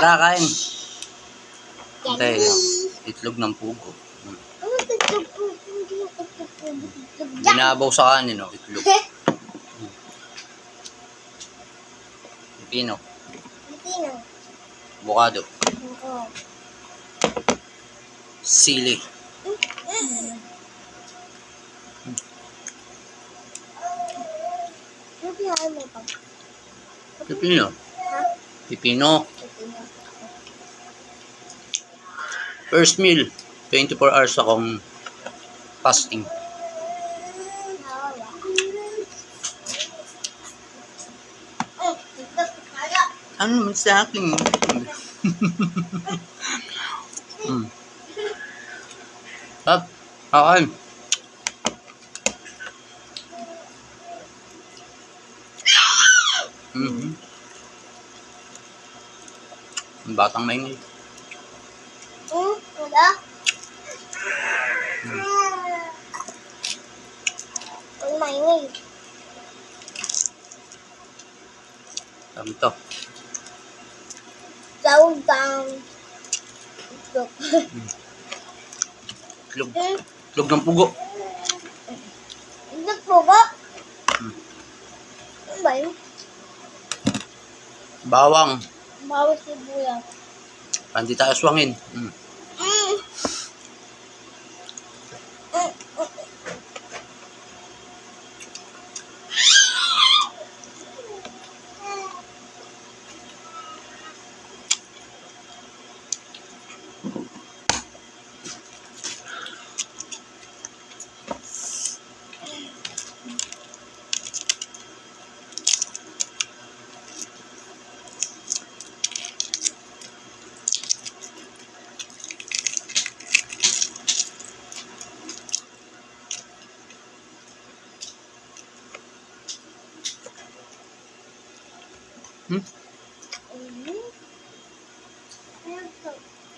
Tara, kain. Hintay, itlog ng pugo. Binabaw sa kanin, oh, itlog. Pipino. Avocado. Sili. Pipino. Pipino. First meal. 24 hours akong fasting. Ano naman sa akin? Hap, kain. Ang batang maingay. Wala. Ang maingay. Dami to. Down. Itlog. Itlog ng pugo. Itlog po ba? Ano ba yun? Bawang. Bawas sibuyas. Hindi tayo swangin.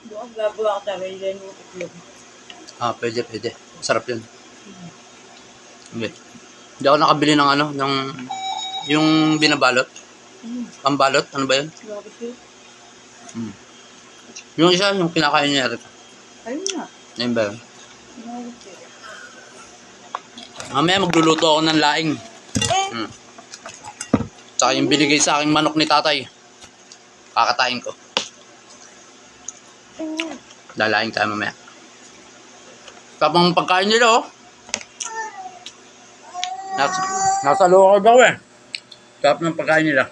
Bukas gagawa ka tayo yan yung itlog. Pwede. Sarap yun. Okay. Hindi ako nakabili ng ano, ng yung binabalot. Pambalot, ano ba yun? Yung isa, yung kinakain niya rin. Ayun nga. Ayun ba yun? Mamaya magluluto ako ng laing. Tsaka yung binigay sa aking manok ni tatay. Kakatayin ko. Lalaing tayo mamaya. Tapang pagkain nila, oh. Nasa local daw eh. Sarap ng pagkain nila.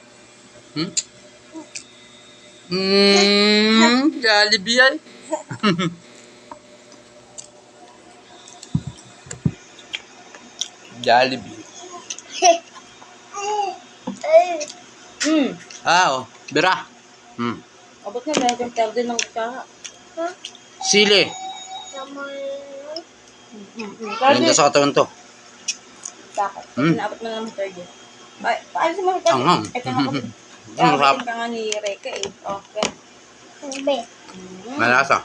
Jollibee ay. Jollibee. Oh. Bira. Abot na meron kang perde ng kutsara. Sili. Ganda sa katawan to. Bakit? Inaabot mo naman perde. Ay, paano sa mga perde? Anghang. Ito nga kapit. Masarap. Ka nga ni Reka eh. Okay. Malasa.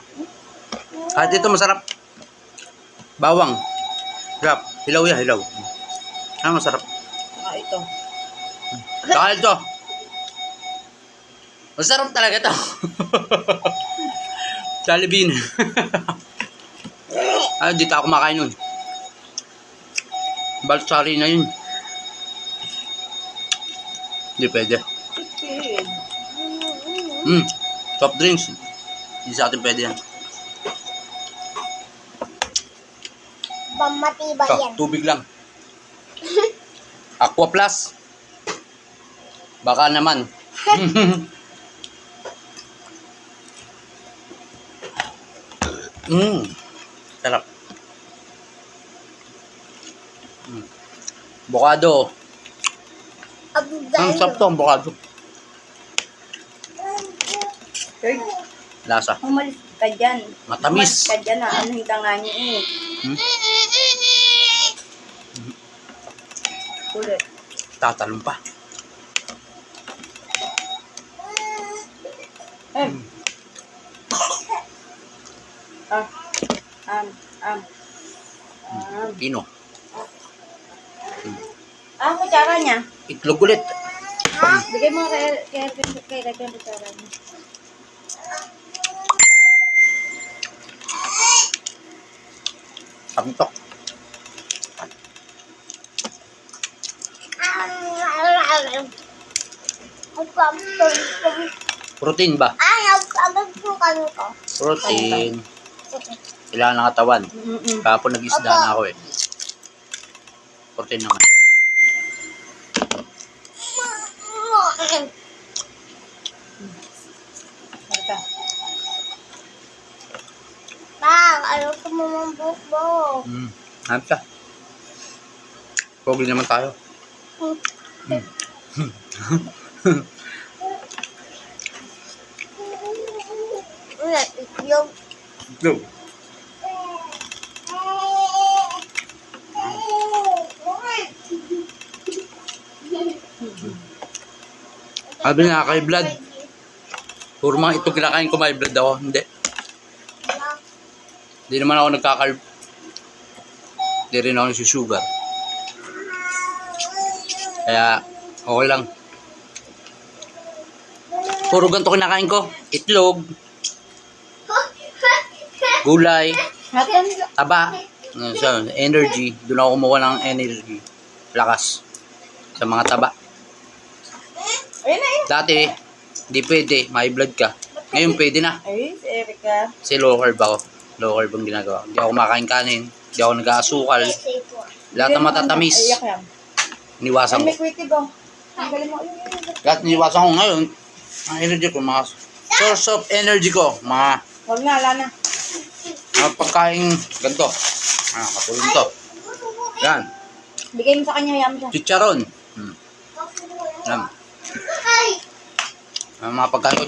Kahit ito masarap. Bawang. Sarap. Hilaw yan, hilaw. Ano masarap? Ito. Saka ito. Masarap talaga ito. Jollibee. Ay, dito ako makain nun. Balsari na yun. Hindi pwede. Chicken. Soft drinks. Hindi sa atin pwede yan. Pamatibay Ito, yan. tubig lang. Aqua Plus. Baka naman. Sarap. Bokado. Ang sarap to, ang bokado. Third, Lasa. umalis ka dyan. Matamis. Umalis ka dyan na. Ano yung nga niya eh. Ulit. Tatalon pa. Pino. Kutsara niya. Itlog ulit. Bigay mo kay Reka yung kutsara niya. Protein ba? Ay, agad po kami ko. Protein. Kailangan ng katawan. Kahapon nag-isda na ako eh. Protein naman. Marta. Bang, ayaw ko mamambok mo. Hanap ka. Pogi naman tayo. Yung Go. Sabi na, kay blood. Puro mga ito kinakain ko, may blood ako. Hindi. Hindi naman ako nagkakarb. Hindi rin ako nagsusugar. Kaya, okay lang. Puro ganito kinakain ko. Itlog, gulay, taba, energy. Doon ako kumuha ng energy. Lakas. Sa mga taba. Ayun na yun. Dati, hindi pwede. May blood ka. Ngayon pwede na. Ayun, si Erica. Kasi low carb ako. Low carb ang ginagawa. Hindi ako kumakain kanin. Hindi ako nag-aasukal. Lahat ng matatamis. Ayak yan. Iniwasan Ay, ko. may quick ba? Ang galing mo. Lahat iniwasan ko ngayon. Ang energy ko, mga source of energy ko. Mga Huwag na, ala na. pagkain ganito. Katulad nito. Yan. Bigay mo sa kanya, hayaan mo siya. Chicharon. Yan. Ay! Ang mga pagkain ko,